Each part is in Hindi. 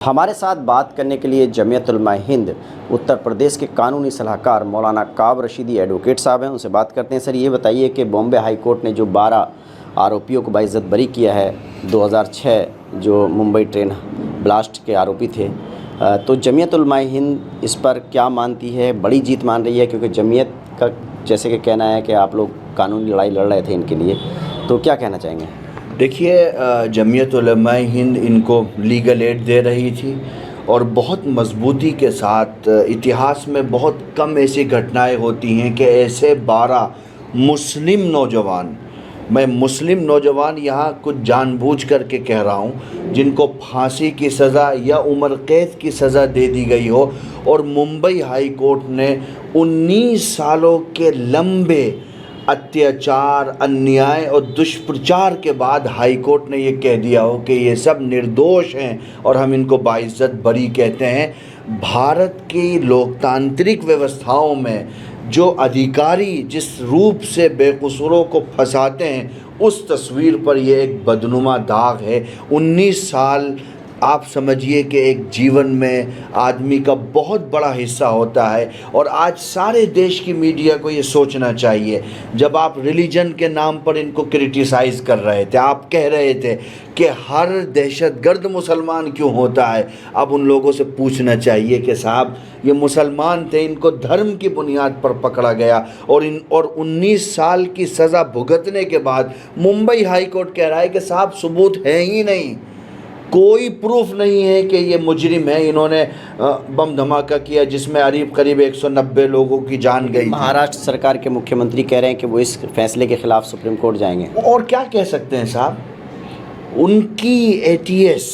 हमारे साथ बात करने के लिए जमीयत उलमा हिंद उत्तर प्रदेश के कानूनी सलाहकार मौलाना काब रशीदी एडवोकेट साहब हैं। उनसे बात करते हैं। सर, ये बताइए कि बॉम्बे हाई कोर्ट ने जो 12 आरोपियों को बाइज्जत बरी किया है 2006 जो मुंबई ट्रेन ब्लास्ट के आरोपी थे, तो जमीयत उलमा हिंद इस पर क्या मानती है? बड़ी जीत मान रही है क्योंकि जमीयत का जैसे कि कहना है कि आप लोग कानूनी लड़ाई लड़ रहे थे इनके लिए, तो क्या कहना चाहेंगे? देखिए, जमीयत उलमा हिंद इनको लीगल एड दे रही थी और बहुत मजबूती के साथ। इतिहास में बहुत कम ऐसी घटनाएं होती हैं कि ऐसे 12 मुस्लिम नौजवान, मैं मुस्लिम नौजवान यहाँ कुछ जानबूझ करके कह रहा हूँ, जिनको फांसी की सज़ा या उम्र कैद की सज़ा दे दी गई हो और मुंबई हाई कोर्ट ने 19 सालों के लंबे अत्याचार, अन्याय और दुष्प्रचार के बाद हाई कोर्ट ने ये कह दिया हो कि ये सब निर्दोष हैं और हम इनको बाइज्जत बरी कहते हैं। भारत की लोकतांत्रिक व्यवस्थाओं में जो अधिकारी जिस रूप से बेकसूरों को फंसाते हैं, उस तस्वीर पर ये एक बदनुमा दाग है। 19 साल आप समझिए कि एक जीवन में आदमी का बहुत बड़ा हिस्सा होता है। और आज सारे देश की मीडिया को ये सोचना चाहिए, जब आप रिलीजन के नाम पर इनको क्रिटिसाइज़ कर रहे थे, आप कह रहे थे कि हर दहशतगर्द मुसलमान क्यों होता है, अब उन लोगों से पूछना चाहिए कि साहब ये मुसलमान थे, इनको धर्म की बुनियाद पर पकड़ा गया और 19 साल की सज़ा भुगतने के बाद मुंबई हाई कोर्ट कह रहा है कि साहब सबूत है ही नहीं, कोई प्रूफ नहीं है कि ये मुजरिम है, इन्होंने बम धमाका किया जिसमें करीब 190 लोगों की जान गई। महाराष्ट्र सरकार के मुख्यमंत्री कह रहे हैं कि वो इस फैसले के खिलाफ सुप्रीम कोर्ट जाएंगे। और क्या कह सकते हैं साहब, उनकी एटीएस,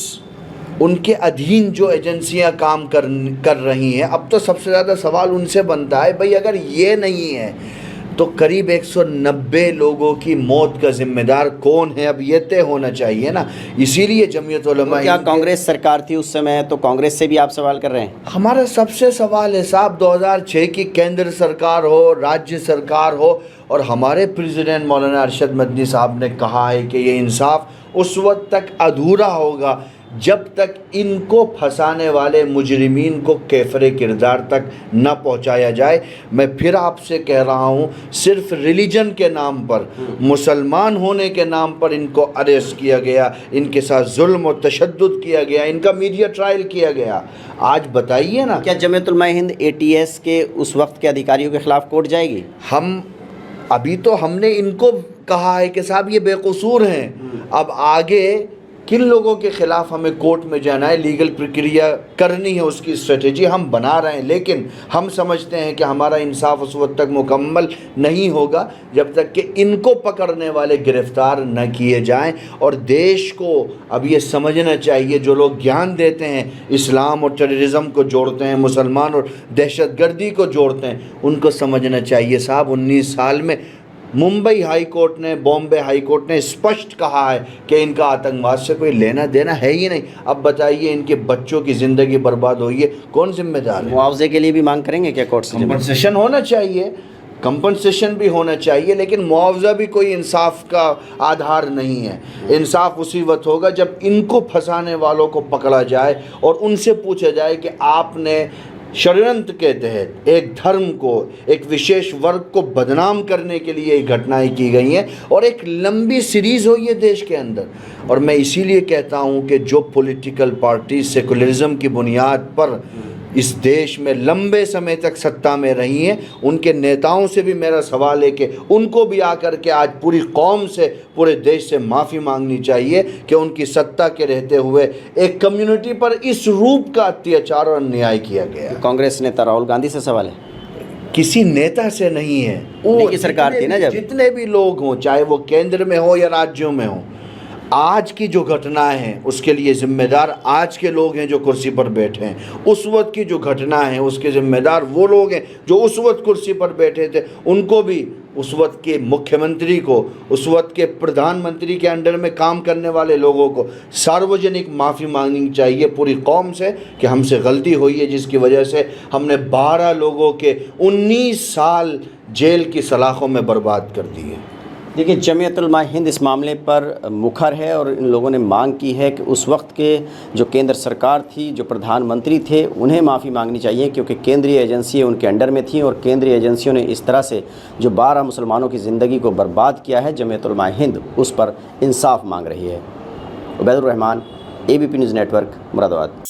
उनके अधीन जो एजेंसियां काम कर रही हैं, अब तो सबसे ज़्यादा सवाल उनसे बनता है, भाई अगर ये नहीं है तो करीब 190 लोगों की मौत का जिम्मेदार कौन है? अब ये तय होना चाहिए ना। इसीलिए जमीयत उलमा, क्या कांग्रेस सरकार थी उस समय, तो कांग्रेस से भी आप सवाल कर रहे हैं? हमारा सबसे सवाल है साहब, 2006 की केंद्र सरकार हो, राज्य सरकार हो, और हमारे प्रेसिडेंट मौलाना अरशद मदनी साहब ने कहा है कि ये इंसाफ उस वक्त तक अधूरा होगा जब तक इनको फंसाने वाले मुजरिमीन को कैफरे किरदार तक न पहुंचाया जाए। मैं फिर आपसे कह रहा हूं, सिर्फ रिलीजन के नाम पर, मुसलमान होने के नाम पर इनको अरेस्ट किया गया, इनके साथ जुल्म और तशद्दुद किया गया, इनका मीडिया ट्रायल किया गया। आज बताइए ना, क्या जमीयत उलमा हिंद एटीएस के उस वक्त के अधिकारियों के खिलाफ कोर्ट जाएगी? अभी तो हमने इनको कहा है कि साहब ये बेकसूर हैं, अब आगे किन लोगों के ख़िलाफ़ हमें कोर्ट में जाना है, लीगल प्रक्रिया करनी है, उसकी स्ट्रेटजी हम बना रहे हैं। लेकिन हम समझते हैं कि हमारा इंसाफ उस वक्त तक मुकम्मल नहीं होगा जब तक कि इनको पकड़ने वाले गिरफ़्तार न किए जाएं। और देश को अब ये समझना चाहिए, जो लोग ज्ञान देते हैं, इस्लाम और टेररिज़म को जोड़ते हैं, मुसलमान और दहशतगर्दी को जोड़ते हैं, उनको समझना चाहिए साहब 19 साल में मुंबई हाई कोर्ट ने, बॉम्बे हाई कोर्ट ने स्पष्ट कहा है कि इनका आतंकवाद से कोई लेना देना है ही नहीं। अब बताइए, इनके बच्चों की ज़िंदगी बर्बाद हुई है, कौन जिम्मेदार है? मुआवजे के लिए भी मांग करेंगे क्या कोर्ट से? कंपनसेशन होना चाहिए, कंपनसेशन भी होना चाहिए, लेकिन मुआवजा भी कोई इंसाफ का आधार नहीं है। इंसाफ उसी वक्त होगा जब इनको फंसाने वालों को पकड़ा जाए और उनसे पूछा जाए कि आपने षड्यंत्र के तहत एक धर्म को, एक विशेष वर्ग को बदनाम करने के लिए घटनाएं की गई हैं, और एक लंबी सीरीज़ हुई है देश के अंदर। और मैं इसीलिए कहता हूं कि जो पॉलिटिकल पार्टी सेकुलरिज्म की बुनियाद पर इस देश में लंबे समय तक सत्ता में रही हैं, उनके नेताओं से भी मेरा सवाल है कि उनको भी आकर के आज पूरी कौम से, पूरे देश से माफ़ी मांगनी चाहिए कि उनकी सत्ता के रहते हुए एक कम्युनिटी पर इस रूप का अत्याचार और अन्याय किया गया। कांग्रेस नेता राहुल गांधी से सवाल है? किसी नेता से नहीं है, वो की सरकार थी ना, जब जितने भी लोग हों, चाहे वो केंद्र में हो या राज्यों में हो, आज की जो घटनाएं हैं उसके लिए ज़िम्मेदार आज के लोग हैं जो कुर्सी पर बैठे हैं। उस वक्त की जो घटना है उसके ज़िम्मेदार वो लोग हैं जो उस वक्त कुर्सी पर बैठे थे। उनको भी, उस वक्त के मुख्यमंत्री को, उस वक्त के प्रधानमंत्री के अंडर में काम करने वाले लोगों को सार्वजनिक माफ़ी मांगनी चाहिए पूरी कौम से कि हमसे गलती हुई है, जिसकी वजह से हमने 12 लोगों के 19 साल जेल की सलाखों में बर्बाद कर दिए। देखिए, जमीयत उलमा हिंद इस मामले पर मुखर है और इन लोगों ने मांग की है कि उस वक्त के जो केंद्र सरकार थी, जो प्रधानमंत्री थे, उन्हें माफ़ी मांगनी चाहिए, क्योंकि केंद्रीय एजेंसियाँ उनके अंडर में थीं और केंद्रीय एजेंसियों ने इस तरह से जो 12 मुसलमानों की ज़िंदगी को बर्बाद किया है, जमीयत उलमा हिंद उस पर इंसाफ मांग रही है। Ubaidur Rahman, ABP news network, Moradabad.